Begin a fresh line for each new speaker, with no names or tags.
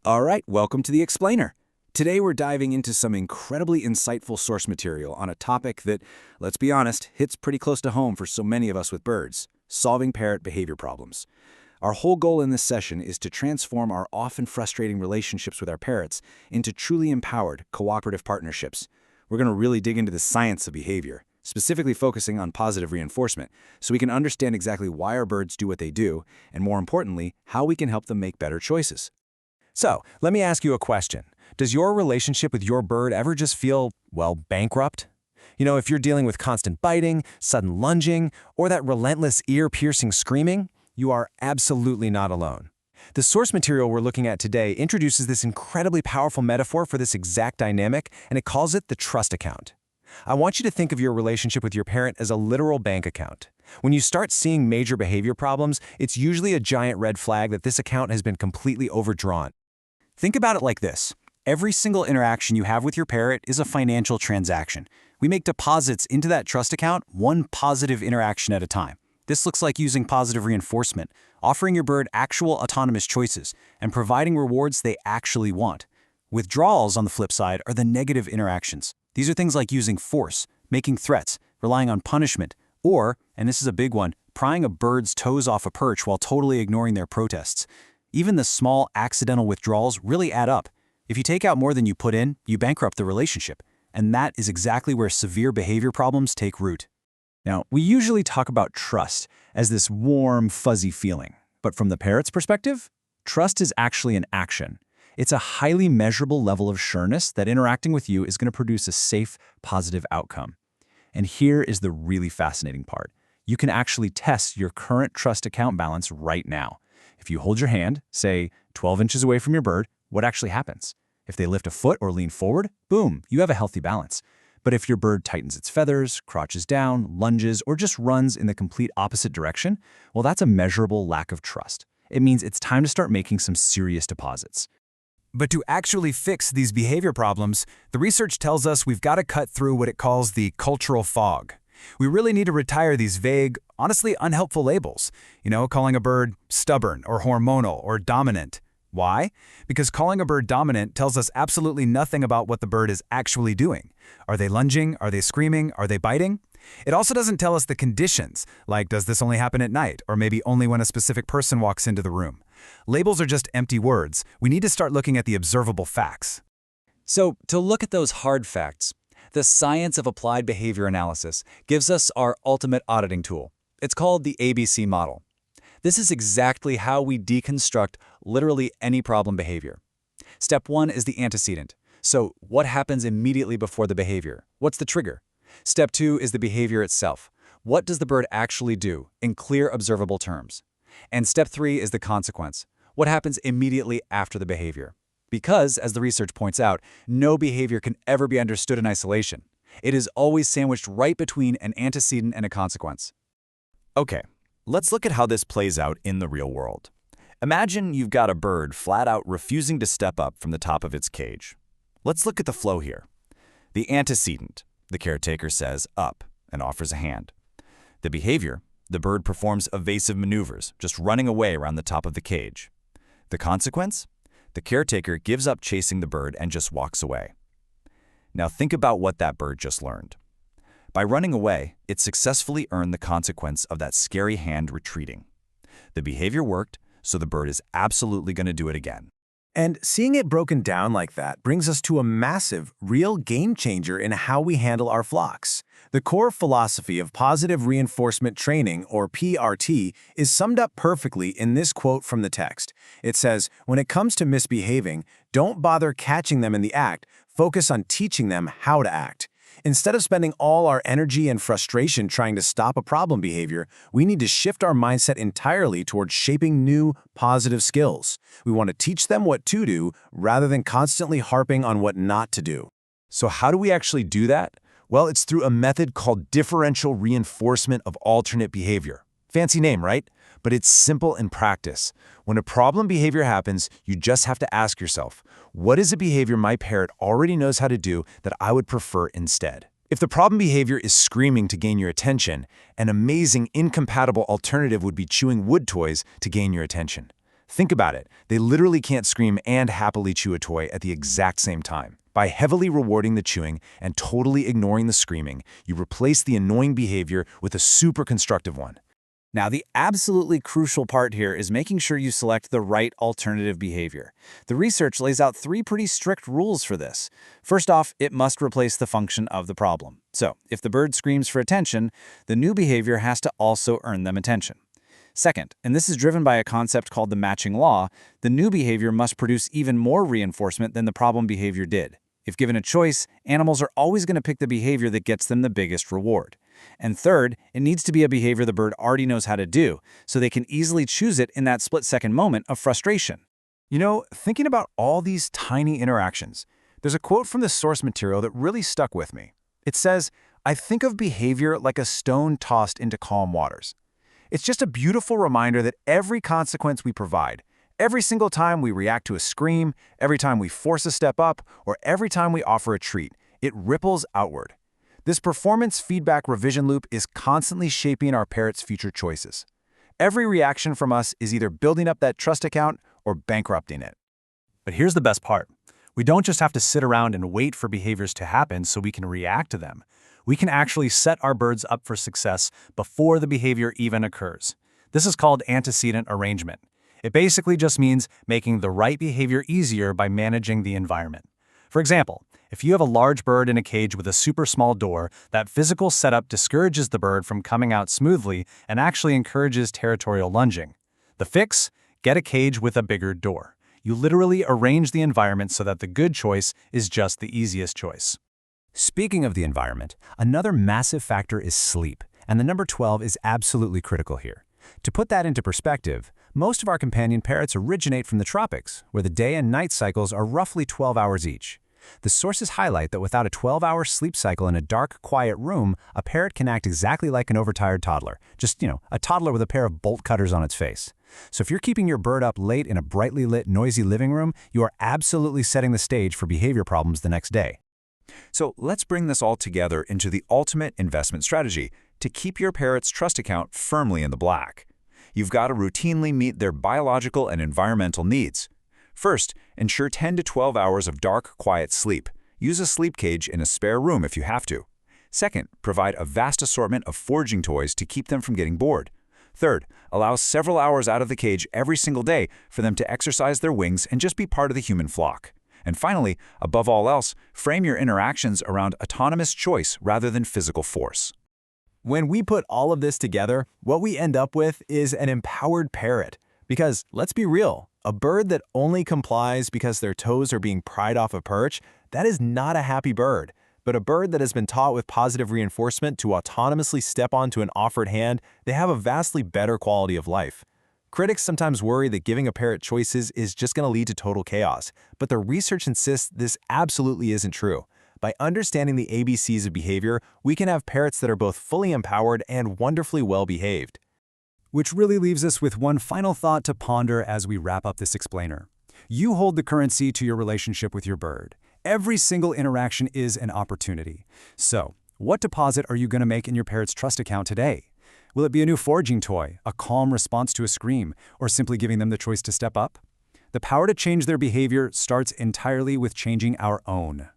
All right, welcome to the Explainer. Today we're diving into some incredibly insightful source material on a topic that, let's be honest, hits pretty close to home for so many of us with birds: solving parrot behavior problems. Our whole goal in this session is to transform our often frustrating relationships with our parrots into truly empowered, cooperative partnerships. We're going to really dig into the science of behavior, specifically focusing on positive reinforcement, so we can understand exactly why our birds do what they do, and more importantly, how we can help them make better choices.
So, let me ask you a question. Does your relationship with your bird ever just feel, well, bankrupt? If you're dealing with constant biting, sudden lunging, or that relentless ear-piercing screaming, you are absolutely not alone. The source material we're looking at today introduces this incredibly powerful metaphor for this exact dynamic, and it calls it the trust account. I want you to think of your relationship with your parent as a literal bank account. When you start seeing major behavior problems, it's usually a giant red flag that this account has been completely overdrawn.
Think about it like this. Every single interaction you have with your parrot is a financial transaction. We make deposits into that trust account one positive interaction at a time. This looks like using positive reinforcement, offering your bird actual autonomous choices, and providing rewards they actually want. Withdrawals, on the flip side, are the negative interactions. These are things like using force, making threats, relying on punishment, or, and this is a big one, prying a bird's toes off a perch while totally ignoring their protests. Even the small, accidental withdrawals really add up. If you take out more than you put in, you bankrupt the relationship. And that is exactly where severe behavior problems take root.
Now, we usually talk about trust as this warm, fuzzy feeling. But from the parrot's perspective, trust is actually an action. It's a highly measurable level of sureness that interacting with you is going to produce a safe, positive outcome. And here is the really fascinating part. You can actually test your current trust account balance right now. If you hold your hand, say 12 inches away from your bird, what actually happens? If they lift a foot or lean forward, boom, you have a healthy balance. But if your bird tightens its feathers, crouches down, lunges, or just runs in the complete opposite direction, well, that's a measurable lack of trust. It means it's time to start making some serious deposits.
But to actually fix these behavior problems, the research tells us we've got to cut through what it calls the cultural fog. We really need to retire these vague, honestly unhelpful labels. Calling a bird stubborn or hormonal or dominant. Why? Because calling a bird dominant tells us absolutely nothing about what the bird is actually doing. Are they lunging? Are they screaming? Are they biting? It also doesn't tell us the conditions, like does this only happen at night, or maybe only when a specific person walks into the room. Labels are just empty words. We need to start looking at the observable facts.
So, to look at those hard facts, the science of applied behavior analysis gives us our ultimate auditing tool. It's called the ABC model. This is exactly how we deconstruct literally any problem behavior. Step 1 is the antecedent. So, what happens immediately before the behavior? What's the trigger? Step 2 is the behavior itself. What does the bird actually do in clear, observable terms? And step 3 is the consequence. What happens immediately after the behavior? Because, as the research points out, no behavior can ever be understood in isolation. It is always sandwiched right between an antecedent and a consequence.
Okay, let's look at how this plays out in the real world. Imagine you've got a bird flat out refusing to step up from the top of its cage. Let's look at the flow here. The antecedent, the caretaker says up and offers a hand. The behavior, the bird performs evasive maneuvers, just running away around the top of the cage. The consequence? The caretaker gives up chasing the bird and just walks away. Now think about what that bird just learned. By running away, it successfully earned the consequence of that scary hand retreating. The behavior worked, so the bird is absolutely going to do it again.
And seeing it broken down like that brings us to a massive, real game changer in how we handle our flocks. The core philosophy of positive reinforcement training, or PRT, is summed up perfectly in this quote from the text. It says, "When it comes to misbehaving, don't bother catching them in the act, focus on teaching them how to act." Instead of spending all our energy and frustration trying to stop a problem behavior, we need to shift our mindset entirely towards shaping new, positive skills. We want to teach them what to do rather than constantly harping on what not to do.
So how do we actually do that? Well, it's through a method called differential reinforcement of alternate behavior. Fancy name, right? But it's simple in practice. When a problem behavior happens, you just have to ask yourself, what is a behavior my parrot already knows how to do that I would prefer instead? If the problem behavior is screaming to gain your attention, an amazing, incompatible alternative would be chewing wood toys to gain your attention.
Think about it. They literally can't scream and happily chew a toy at the exact same time. By heavily rewarding the chewing and totally ignoring the screaming, you replace the annoying behavior with a super constructive one.
Now, the absolutely crucial part here is making sure you select the right alternative behavior. The research lays out 3 pretty strict rules for this. First off, it must replace the function of the problem. So, if the bird screams for attention, the new behavior has to also earn them attention. Second, and this is driven by a concept called the matching law, the new behavior must produce even more reinforcement than the problem behavior did. If given a choice, animals are always going to pick the behavior that gets them the biggest reward. And third, it needs to be a behavior the bird already knows how to do, so they can easily choose it in that split-second moment of frustration.
You know, thinking about all these tiny interactions, there's a quote from the source material that really stuck with me. It says, "I think of behavior like a stone tossed into calm waters." It's just a beautiful reminder that every consequence we provide, every single time we react to a scream, every time we force a step up, or every time we offer a treat, it ripples outward. This performance feedback revision loop is constantly shaping our parrot's future choices. Every reaction from us is either building up that trust account or bankrupting it.
But here's the best part. We don't just have to sit around and wait for behaviors to happen so we can react to them. We can actually set our birds up for success before the behavior even occurs. This is called antecedent arrangement. It basically just means making the right behavior easier by managing the environment. For example, if you have a large bird in a cage with a super small door, that physical setup discourages the bird from coming out smoothly and actually encourages territorial lunging. The fix? Get a cage with a bigger door. You literally arrange the environment so that the good choice is just the easiest choice.
Speaking of the environment, another massive factor is sleep, and the number 12 is absolutely critical here. To put that into perspective, most of our companion parrots originate from the tropics, where the day and night cycles are roughly 12 hours each. The sources highlight that without a 12-hour sleep cycle in a dark, quiet room, a parrot can act exactly like an overtired toddler. Just, a toddler with a pair of bolt cutters on its face. So if you're keeping your bird up late in a brightly lit, noisy living room, you are absolutely setting the stage for behavior problems the next day.
So let's bring this all together into the ultimate investment strategy to keep your parrot's trust account firmly in the black. You've got to routinely meet their biological and environmental needs. First, ensure 10 to 12 hours of dark, quiet sleep. Use a sleep cage in a spare room if you have to. Second, provide a vast assortment of foraging toys to keep them from getting bored. Third, allow several hours out of the cage every single day for them to exercise their wings and just be part of the human flock. And finally, above all else, frame your interactions around autonomous choice rather than physical force.
When we put all of this together, what we end up with is an empowered parrot. Because, let's be real, a bird that only complies because their toes are being pried off a perch, that is not a happy bird. But a bird that has been taught with positive reinforcement to autonomously step onto an offered hand, they have a vastly better quality of life. Critics sometimes worry that giving a parrot choices is just going to lead to total chaos, but the research insists this absolutely isn't true. By understanding the ABCs of behavior, we can have parrots that are both fully empowered and wonderfully well-behaved.
Which really leaves us with one final thought to ponder as we wrap up this explainer. You hold the currency to your relationship with your bird. Every single interaction is an opportunity. So, what deposit are you going to make in your parrot's trust account today? Will it be a new foraging toy, a calm response to a scream, or simply giving them the choice to step up? The power to change their behavior starts entirely with changing our own.